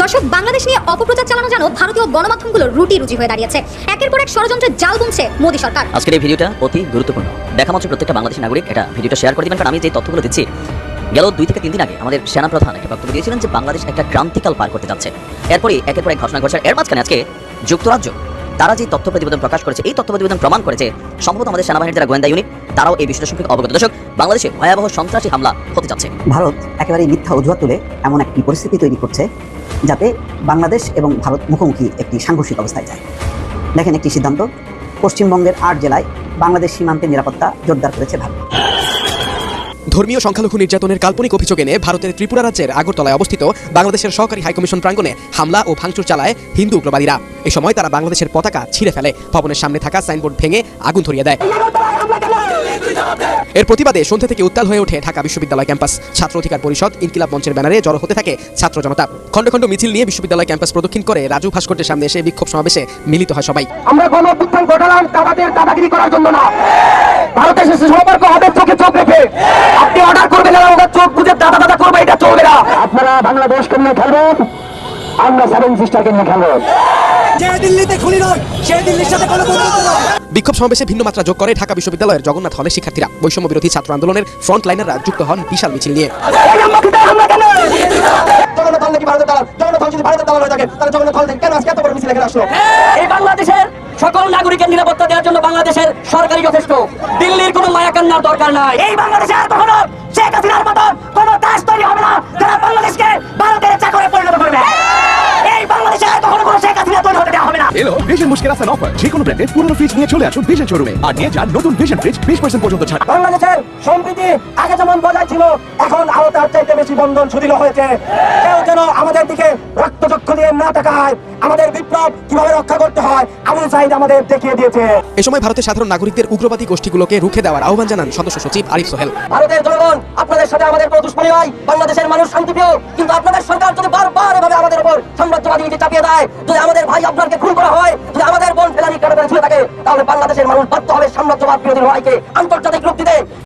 দর্শক, বাংলাদেশ নিয়ে অপপ্রচার চালানো যেন ভারতীয় গণমাধ্যমগুলোর রুটি হয়ে দাঁড়িয়েছে। একের পর এক ষড়যন্ত্রের জাল বুনছে মোদী সরকার। আজকের এই ভিডিওটা অতি গুরুত্বপূর্ণ। দেখা মাত্র প্রত্যেকটা বাংলাদেশী নাগরিক এটা ভিডিওটা শেয়ার করে দিবেন, কারণ আমি যে তথ্যগুলো দিচ্ছি, গেল 2 থেকে 3 দিন আগে আমাদের সেনাপ্রধান একটা বক্তব্য দিয়েছিলেন যে বাংলাদেশ একটা ক্রান্তিকাল পার করতে যাচ্ছে। এরপরে একের পর এক ঘটনা ঘটছে। এর মাঝখানে আজকে যুক্তরাজ্য তারা যে তথ্য প্রতিবেদন প্রকাশ করেছে, এই তথ্য প্রতিবেদন প্রমাণ করেছে সম্ভবত আমাদের সেনাবাহিনীর যারা গোয়েন্দা ইউনিট তারাও এই বিষয়টা সম্পর্কে অবগত। দর্শক, বাংলাদেশে ভয়াবহ সন্ত্রাসী হামলা হতে যাচ্ছে। ভারত একেবারে মিথ্যা অজুহাত তুলে এমন একটি পরিস্থিতি তৈরি করছে যাতে বাংলাদেশ এবং ভারত মুখোমুখি একটি সাংঘর্ষিক অবস্থায় যায়। দেখেন, একটি সিদ্ধান্ত, পশ্চিমবঙ্গের 8 জেলায় বাংলাদেশ সীমান্তের নিরাপত্তা জোরদার করেছে ভারত। ধর্মীয় সংখ্যালঘু নির্যাতনের কাল্পনিক অভিযোগ এনে ভারতের ত্রিপুরা রাজ্যের আগরতলায় অবস্থিত বাংলাদেশের সহকারী হাইকমিশন প্রাঙ্গণে হামলা ও ভাঙচুর চালায় হিন্দু উগ্রবাদীরা। এই সময় তারা বাংলাদেশের পতাকা ছিঁড়ে ফেলে, ভবনের সামনে থাকা সাইনবোর্ড ভেঙে আগুন ধরিয়ে দেয়। এর প্রতিবাদে সন্ধ্যা থেকে উত্তাল হয়ে ওঠে ঢাকা বিশ্ববিদ্যালয় ক্যাম্পাস। ছাত্র অধিকার পরিষদ, ইনকিলাব মঞ্চের ব্যানারে জড়ো হতে থাকে ছাত্র জনতা। খণ্ড খণ্ড মিছিল নিয়ে বিশ্ববিদ্যালয় ক্যাম্পাস প্রদক্ষিণ করে রাজু ভাস্কর্যের সামনে এসে বিক্ষোভ সমাবেশে মিলিত হয় সবাই। আমরা গণঅভ্যুত্থান ঘটালাম তাদের দাদাগিরি করার জন্য না, ভারতের সাথে সম্পর্ক হবে চোখে চোখ রেখে। আপনি অর্ডার করবেন না, ওদের চোখ বুঝে দাদা করবে, এটা চলবে না। আপনারা বাংলাদেশকে নিয়ে খেলবেন, আমরা 7 সিস্টারকে নিয়ে খেলবো। যে দিল্লিতে খুলি নয়, সেই দিল্লির সাথে কোনো বন্ধুত্ব নয়। বিক্ষোভ সমাবেশে ভিন্ন মাত্রা যোগ করে ঢাকা বিশ্ববিদ্যালয়ের জগন্নাথ হলের শিক্ষার্থীরা। বৈষম্য বিরোধী ছাত্র আন্দোলনের ফ্রন্ট লাইনাররা যুক্ত হন বিশাল মিছিল নিয়ে। এই বাংলাদেশের সকল নাগরিকের নিরাপত্তা দেওয়ার জন্য বাংলাদেশের সরকারই যথেষ্ট। দিল্লির কোনো মায়াকান্নার দরকার নাই। এই বাংলাদেশে আর কখনো শেখ হাসিনার মতো কোনো দাস তৈরি হবে না যারা বাংলাদেশকে ভারতের চাকরে পরিণত করবে। এই বাংলাদেশে আর কখনো কোনো শেখ হাসিনা তৈরি হতে দেওয়া হবে না। এলো ভিশন মুশকিল আসান অফার। যে কোনো ব্র্যান্ডের পুরনো ফ্রিজ নিয়ে চলে আসুন ভিশন শোরুমে আর নিয়ে যান নতুন ভিশন ফ্রিজ 20% পর্যন্ত ছাড়। বাংলাদেশের সম্প্রীতি আগে যেমন বজায় ছিল, এখন আরো তার চাইতে বেশি বন্ধন সুদৃঢ় হয়েছে। কেউ যেন আমাদের দিকে রক্তচক্ষু দিয়ে না তাকায়। আমাদের বিপ্লব কিভাবে রক্ষা করতে হয় আবুল সাইদ আমাদের দেখিয়ে দিয়েছে। এ সময় ভারতের সাধারণ নাগরিকদের উগ্রবাদী গোষ্ঠীগুলোকে রুখে দেওয়ার আহ্বান জানান সদস্য সচিব আরিফ সোহেল। ভারতের জনগণ, আপনাদের সাথে আমাদের কোনো দুশ্মনী হয়। বাংলাদেশের মানুষ শান্তিপ্রিয়, কিন্তু আপনাদের সরকার যদি বারবার এভাবে আমাদের উপর সাম্রাজ্যবাদী নীতি চাপিয়ে দেয়, যদি আমাদের ভাই আপনাকে খুন করা হয়, যদি আমাদের বোন ফেলানি কাটাতে ছিল থাকে, তাহলে বাংলাদেশের মানুষ বাধ্য হবে সাম্রাজ্যবাদ বিরোধী লড়াইকে আন্তর্জাতিক রূপ দিতে।